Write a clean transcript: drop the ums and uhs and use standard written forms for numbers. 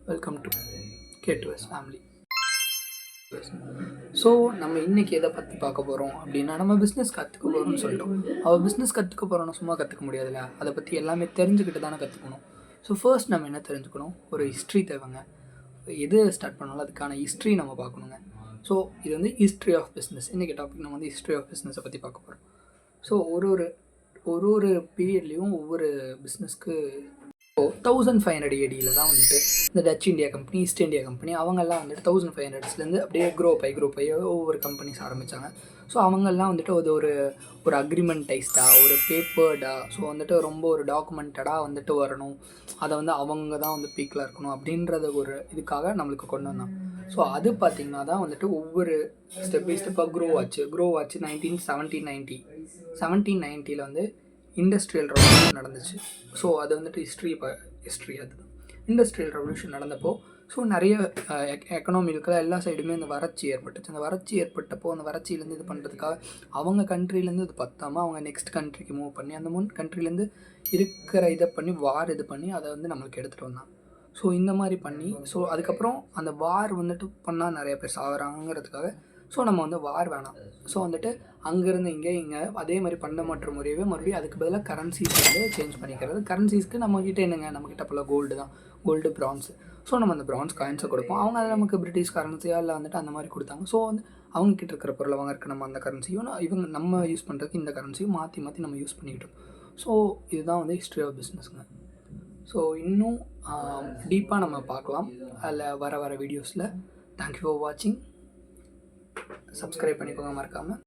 Welcome to K2S family. So நம்ம இன்றைக்கி எதை பற்றி பார்க்க போகிறோம் அப்படின்னா, நம்ம பிஸ்னஸ் கற்றுக்க போகிறோம்னு சொல்லிட்டோம். அவள் பிஸ்னஸ் கற்றுக்க போகிறோன்னு சும்மா கற்றுக்க முடியாதுல்ல, அதை பற்றி எல்லாமே தெரிஞ்சுக்கிட்டு தானே கற்றுக்கணும். ஸோ ஃபர்ஸ்ட் நம்ம என்ன தெரிஞ்சுக்கணும், ஒரு ஹிஸ்ட்ரி தேவைங்க. எது ஸ்டார்ட் பண்ணாலும் அதுக்கான ஹிஸ்ட்ரி நம்ம பார்க்கணுங்க. ஸோ இது வந்து ஹிஸ்ட்ரி ஆஃப் பிஸ்னஸ். இன்றைக்கி டாபிக் நம்ம வந்து ஹிஸ்ட்ரி ஆஃப் பிஸ்னஸை பற்றி பார்க்க போகிறோம். ஸோ ஒரு பீரியட்லேயும் ஒவ்வொரு பிஸ்னஸ்க்கு 1500 ADயில் தான் வந்துட்டு இந்த Dutch India company, East India company அவங்கெல்லாம் வந்துட்டு 1500ஸ்லேருந்து அப்படியே க்ரோ ஆகி ஒவ்வொரு கம்பெனிஸ் ஆரம்பித்தாங்க. ஸோ அவங்கெல்லாம் வந்துட்டு அது ஒரு அக்ரிமெண்டைஸ்டாக, ஒரு பேப்பர்டாக, ஸோ வந்துட்டு ரொம்ப ஒரு டாக்குமெண்டடாக வந்துட்டு வரணும். அதை வந்து அவங்க தான் வந்து பீக்கில் இருக்கணும் அப்படின்றத ஒரு இதுக்காக நம்மளுக்கு கொண்டு வந்தாங்க. ஸோ அது பார்த்திங்கன்னா தான் வந்துட்டு ஒவ்வொரு ஸ்டெப் பை ஸ்டெப்பாக க்ரோ ஆச்சு. 1790 வந்து இண்டஸ்ட்ரியல் ரெவல்யூஷன் நடந்துச்சு. ஸோ அது வந்துட்டு ஹிஸ்ட்ரி அதுதான். இண்டஸ்ட்ரியல் ரெவல்யூஷன் நடந்தப்போ ஸோ நிறைய எக்கனாமிக்கலாக எல்லா சைடுமே அந்த வறட்சி ஏற்பட்டுச்சு. அந்த வறட்சி ஏற்பட்டப்போ அந்த வறட்சியிலேருந்து இது பண்ணுறதுக்காக அவங்க கண்ட்ரிலேருந்து இது பத்தாமல் அவங்க நெக்ஸ்ட் கண்ட்ரிக்கு மூவ் பண்ணி அந்த கண்ட்ரிலேருந்து இருக்கிற இதை பண்ணி இது பண்ணி அதை வந்து நம்மளுக்கு எடுத்துகிட்டு வந்தாங்க. ஸோ இந்த மாதிரி பண்ணி ஸோ அதுக்கப்புறம் அந்த வார் வந்துட்டு பண்ணால் நிறைய பேர் சாகுறாங்கிறதுக்காக ஸோ நம்ம வந்து வார் வேணாம். ஸோ வந்துட்டு அங்கேருந்து இங்கே அதே மாதிரி பண்ண மாற்ற முறையவே மறுபடியும் அதுக்கு பதிலாக கரன்சிஸ் வந்து சேஞ்ச் பண்ணிக்கிறது. கரன்சிஸ்க்கு நம்மக்கிட்ட என்னங்க, நம்மக்கிட்ட அப்போல்லாம் கோல்டு தான், கோல்டு, பிரான்ஸு. ஸோ நம்ம அந்த பிரான்ஸ் காயின்ஸை கொடுப்போம். அவங்க அதை நமக்கு பிரிட்டிஷ் கரன்சியாக இல்லை வந்துட்டு அந்த மாதிரி கொடுத்தாங்க. ஸோ வந்து அவங்கக்கிட்ட இருக்கிற பொருளை வாங்கறதுக்கு நம்ம அந்த கரன்சியும் நம்ம யூஸ் பண்ணுறதுக்கு இந்த கரன்சியும் மாற்றி நம்ம யூஸ் பண்ணிக்கிட்டோம். ஸோ இதுதான் வந்து ஹிஸ்ட்ரி ஆஃப் பிஸ்னஸ்ங்க. ஸோ இன்னும் டீப்பாக நம்ம பார்க்கலாம் அதில் வர வீடியோஸில். தேங்க்யூ ஃபார் வாட்சிங். சப்ஸ்கிரைப் பண்ணிக்கோங்க மறக்காமல்.